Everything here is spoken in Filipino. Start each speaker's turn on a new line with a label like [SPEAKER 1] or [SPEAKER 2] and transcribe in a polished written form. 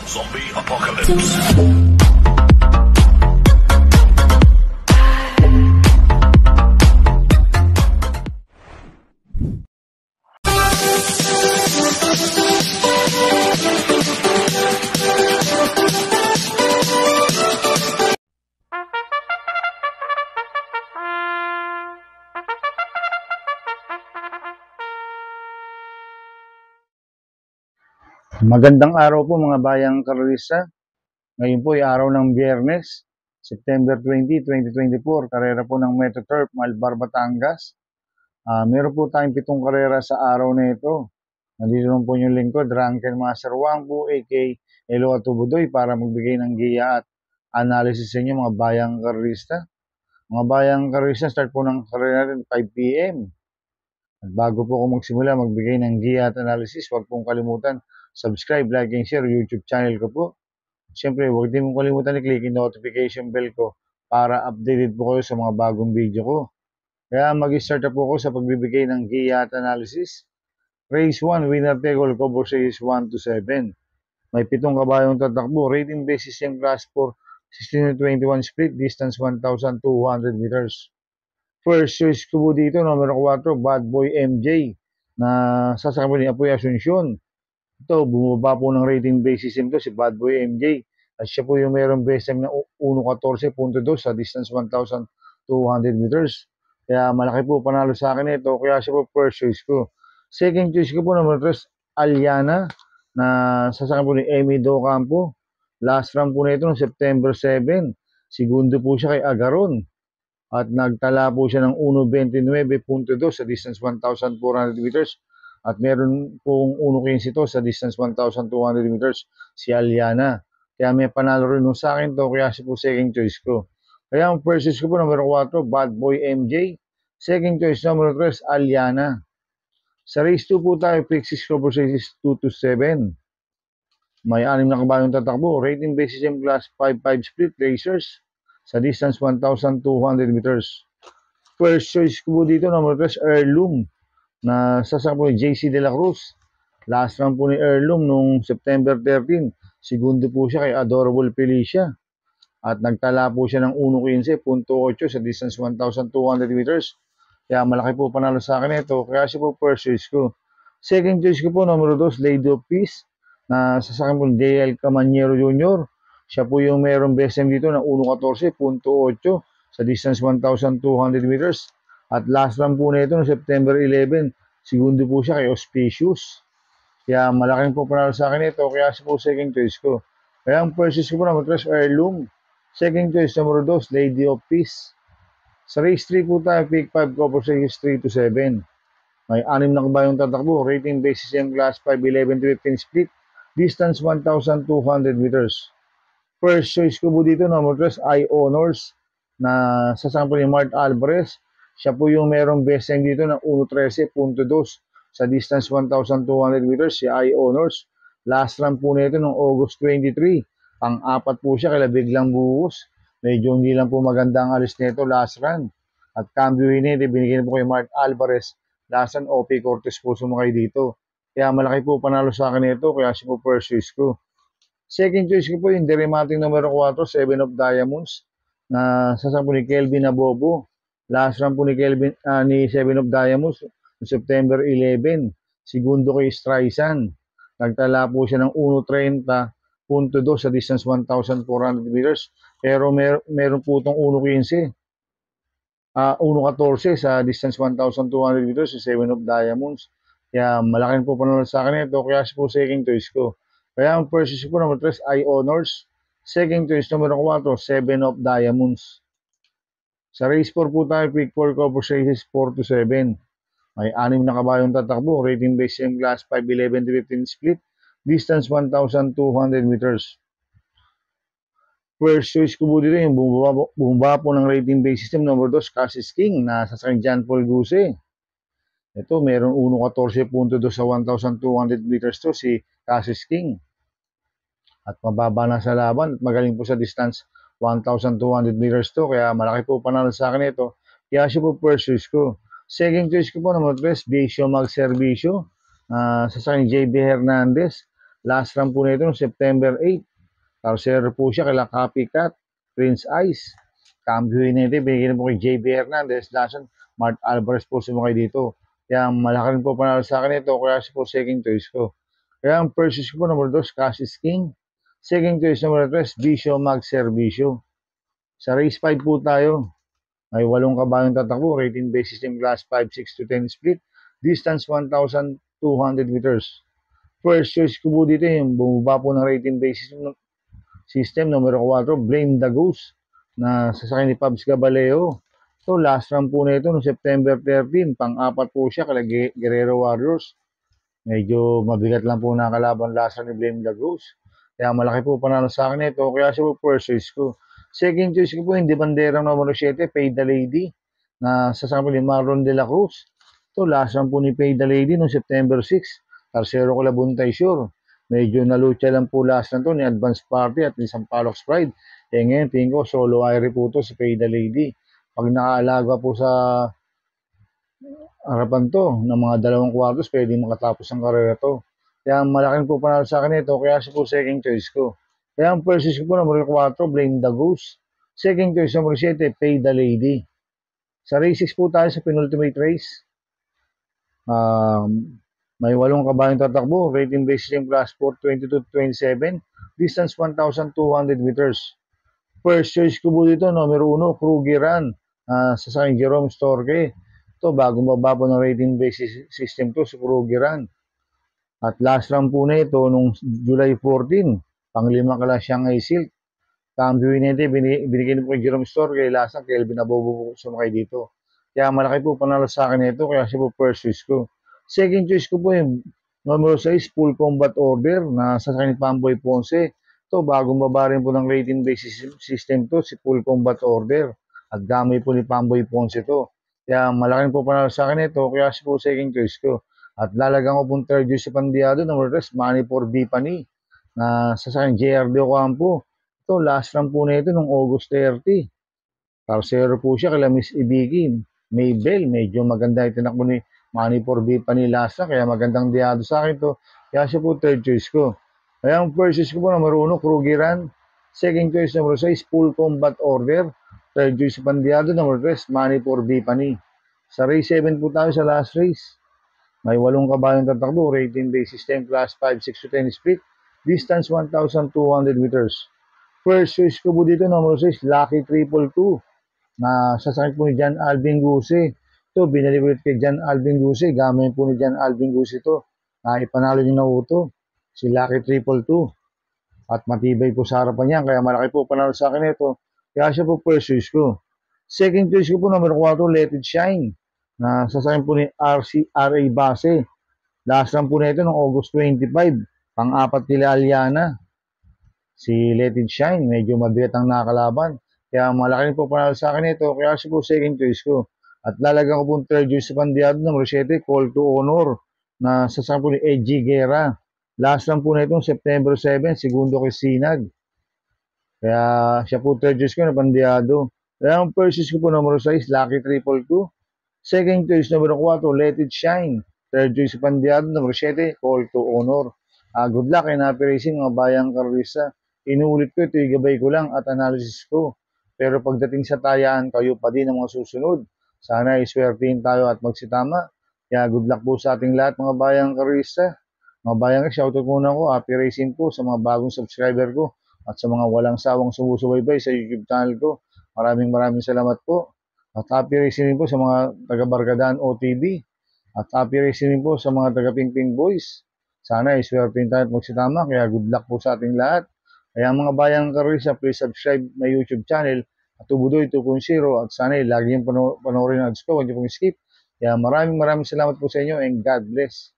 [SPEAKER 1] Zombie Apocalypse.
[SPEAKER 2] Magandang araw po mga bayang karerista. Ngayon po ay araw ng Biyernes, September 20, 2024. Karera po ng Metro Turf, Malbar, Batangas. Meron po tayong 7 karera sa araw na ito. Nandito lang po yung lingkod, Ranken Master Wang po, a.k.a. Elo Atubudoy, para magbigay ng giya at analysis sa inyo mga bayang karerista. Mga bayang karerista, start po ng karera natin 5 p.m. At bago po ako magsimula magbigay ng giya at analysis, huwag pong kalimutan subscribe, like, and share YouTube channel ko po. Siyempre, huwag din mong kalimutan i-click yung notification bell ko para updated po kayo sa mga bagong video ko. Kaya mag-start na po ako sa pagbibigay ng giya at analysis. Race 1, winner take all, cover series 1 to 7. May 7 kabayong tatakbo. Rating basis yung class 4, 16-21 split, distance 1,200 meters. First choice ko po dito, number 4, Bad Boy MJ, na sasakay po ni Apoy Asuncion. Ito, bumaba po ng rating basis ito si Bad Boy MJ. At siya po yung mayroong best time na 1.14.2 sa distance 1,200 meters. Kaya malaki po panalo sa akin ito. Kaya siya po first choice ko. Second choice ko po number 3, Aliana, na sasakyan po ni Amy Docampo. Last run po na ito noong September 7. Segundo po siya kay Agaron. At nagtala po siya ng 1.29.2 sa distance 1,400 meters. At meron pong 1.15 ito sa distance 1,200 meters si Aliana. Kaya may panalo rin sa akin to, kaya siya po second choice ko. Kaya ang first choice ko po number 4, Bad Boy MJ. Second choice number 3, Aliana. Sa race 2 po tayo, pick 6 cover races 2 to 7. May 6 na kabayong tatakbo. Rating basis M class 5-5 split racers sa distance 1,200 meters. First choice ko po dito number 3, Heirloom, na sasakyan po ni JC De La Cruz. Last run po ni Heirloom noong September 13. Segundo po siya kay Adorable Felicia. At nagtala po siya ng 1.15.8 sa distance 1,200 meters. Kaya malaki po panalo sa akin ito. Kaya siya po first choice ko. Second choice ko po, numero 2, Lady of Peace, na sasakyan po ni JL Camaniero Jr. Siya po yung mayroong best time dito na 1.14.8 sa distance 1,200 meters. At last run po na ito noong September 11, segundo po siya kay Auspicious. Kaya malaking po panalo sa akin ito, kaya siya po second choice ko. Kaya ang first choice ko po number 3, Heirloom. Second choice number 2, Lady of Peace. Sa race 3 po tayo, pick 5 cover series 3 to 7. May 6 na kabayong tatakbo. Rating basis yung class 5, 11-15 split. Distance 1,200 meters. First choice ko po dito, number 3, I Honors, na sasakyan po ni Mart Alvarez. Siya po yung merong best time dito na 1.13.2 sa distance 1,200 meters, si I Honors. Last run po nito noong August 23. Pang-apat po siya, kaya biglang buhos. Medyo hindi lang po maganda ang alis nito last run. At cambio nito, binigyan po kay Mart Alvarez. Last run, OP Cortez po sumakay dito. Kaya malaki po panalo sa akin nito, kaya siya po first choice ko. Second choice ko po yung Deremating number 4, 7 of Diamonds, na sasakyan po ni Kelvin Abobo. Last run po ni Kelvin, ni 7 of Diamonds, September 11. Segundo kay Streisand. Nagtala po siya ng 1.30.2 sa distance 1,400 meters. Pero meron po itong 1.15. 1.14 sa distance 1,200 meters, 7 of Diamonds. Kaya malaking po panalo sa akin ito, kaya siya po second choice ko. Kaya ang first choice po number 3, I Honors. Second choice number 4, 7 of Diamonds. Sa race 4 po tayo, pick 4 cover races 4 to 7. May 6 na kabayong tatakbo. Rating base yung class 5, 11-15 split. Distance 1,200 meters. First choice ko po dito yung bumaba po ng rating base system number 2, Cassis King, na sasakyan John Paul Guse. Ito, meron 1.14.2 sa 1,200 meters to si Cassis King. At mababa na sa laban at magaling po sa distance 1,200 meters to, kaya malaki po panalo sa akin ito. Kaya siya po first choice ko. Second choice ko po number 3, Vicio Magservicio, sasakyan JB Hernandez. Last run po nito noong September 8. Tercero po siya kay Copycat, Prince Ice. Cambio nito, binigyan po kay JB Hernandez. Last run, Mart Alvarez po sumakay dito. Kaya malaki rin po panalo sa akin ito, kaya siya po second choice ko. Kaya ang first choice ko po, number 2, Cash is King. Second choice, number 3, Vicio Mag Servicio. Sa race 5 po tayo. May 8 kabayong tatakbo, rating based system class 5, 6 to 10 split, distance 1,200 meters. First choice ko po dito yung bumaba po ng rating based system numero 4, Blame the Goose, na sasakyan ni Pabs Gabaleo. So last run po na ito noong September 13, pang-apat po siya kala Guerrero Warriors. Medyo mabigat lang po nakalaban last run ni Blame the Goose. Kaya malaki po panalo sa akin ito, kaya siya po first choice ko. Second choice ko po, hindi banderang numero 7, Pay the Lady, na sasama ni Marlon de la Cruz. So, last run po ni Pay the Lady noong September 6, Tercero ko Labuntay Sure. Medyo nalucha lang po last run to ni Advance Party at ni Sampaloc Pride. Ngayon, tingin ko, solo Irie po to si Pay the Lady. Pag nakaalaga po sa harapan to ng mga 2 kwartos, pwede makatapos ang karera to. Kaya malaking po panalo sa akin ito, kaya siya po second choice ko. Kaya ang first choice ko po, number 4, Blame the Goose. Second choice, number 7, Pay the Lady. Sa race 6 po tayo sa penultimate race. May 8 kabayong tatakbo, rating based system class 4, 22 to 27, distance 1,200 meters. First choice ko po dito, numero 1, Krugeran, sa saking Jerome Storke. Ito, bagong baba po ng rating based system to, si Krugeran. At last run po na ito, nung July 14, pang-5 ka Shanghai Silk. Cambio nito, binigyan po kay Jerome Storke, last run, Kelvin Abobo po sumakay dito. Kaya malaki po panalo sa akin ito, kaya siya po first choice ko. Second choice ko po yung numero 6, Full Combat Order, na sasakyan ni Pamboy Ponce. Ito, bagong baba rin po ng rating based system to, si Full Combat Order. At gamay po ni Pamboy Ponce to. Kaya malaki po panalo sa akin ito, kaya siya po second choice ko. At lalagyan ko pong third choice si Pandiado, number 3, Money for Bipani, na sasakyan JR de Ocampo. Ito, last run po na ito nung August 30. Tercero po siya kay Miss Ibiki. Maybell, medyo maganda yung tinakbo ni Money for Bipani last run, kaya magandang diado sa akin to. Kaya siya po third choice ko. Kaya ang first choice ko po, number 1, Krugeran. Second choice, number 6, Full Combat Order. Third choice si Pandiado, number 3, Money for Bipani. Sa race 7 po tayo sa last race. May 8 kabayong tatakbo, rating based system class 5, 6 to 10 split, distance 1,200 meters. First choice ko po dito, number 6, Lucky 222, na sasakit po ni John Alvin Guse. Ito, binalik ulit kay John Alvin Guse, gamit po ni John Alvin Guse ito, na ipanalo niya na uto, si Lucky 222. At matibay po sa harapan niya, kaya malaki po panalo sa akin ito, kaya siya po first choice ko. Second choice ko po, number 4, Let It Shine, na sasakyan po ni RA Base. Last run po na ito noong August 25, pang-apat nila Aliana. Si Let It Shine, medyo mabigat ang nakakalaban. Kaya malaki po panalo sa akin ito, kaya siya po second choice ko. At lalagyan ko po third choice sa Pandiado ng Rochete, Call to Honor, na sasakyan po ni Edgy Guerra. Last run po na ito, September 7, segundo kay Sinag. Kaya siya po third choice ko na Pandiado. Kaya ang first choice ko po, numero 6, Lucky 222. Second choice, numero 4, Let It Shine. Third choice, Pandiado, numero 7, Call to Honor. Good luck and happy racing mga bayang karista. Inuulit ko, ito gabay ko lang at analysis ko. Pero pagdating sa tayaan, kayo pa din ang mga susunod. Sana iswertihin tayo at magsitama. Kaya good luck po sa ating lahat mga bayang karista. Mga bayang, shoutout muna ko, happy racing po sa mga bagong subscriber ko at sa mga walang sawang sumusubaybay sa YouTube channel ko. Maraming salamat po. At happy racing po sa mga taga-Barkadaan OTV. At happy racing po sa mga taga-Pingping Boys. Sana iswertihin tayo at magsitama. Kaya good luck po sa ating lahat. Kaya mga bayang karisa, please subscribe my YouTube channel at Tubudoy 2.0 at sana lagi yung panoorin ang ads ko. Huwag niyo pong skip. Kaya maraming salamat po sa inyo and God bless.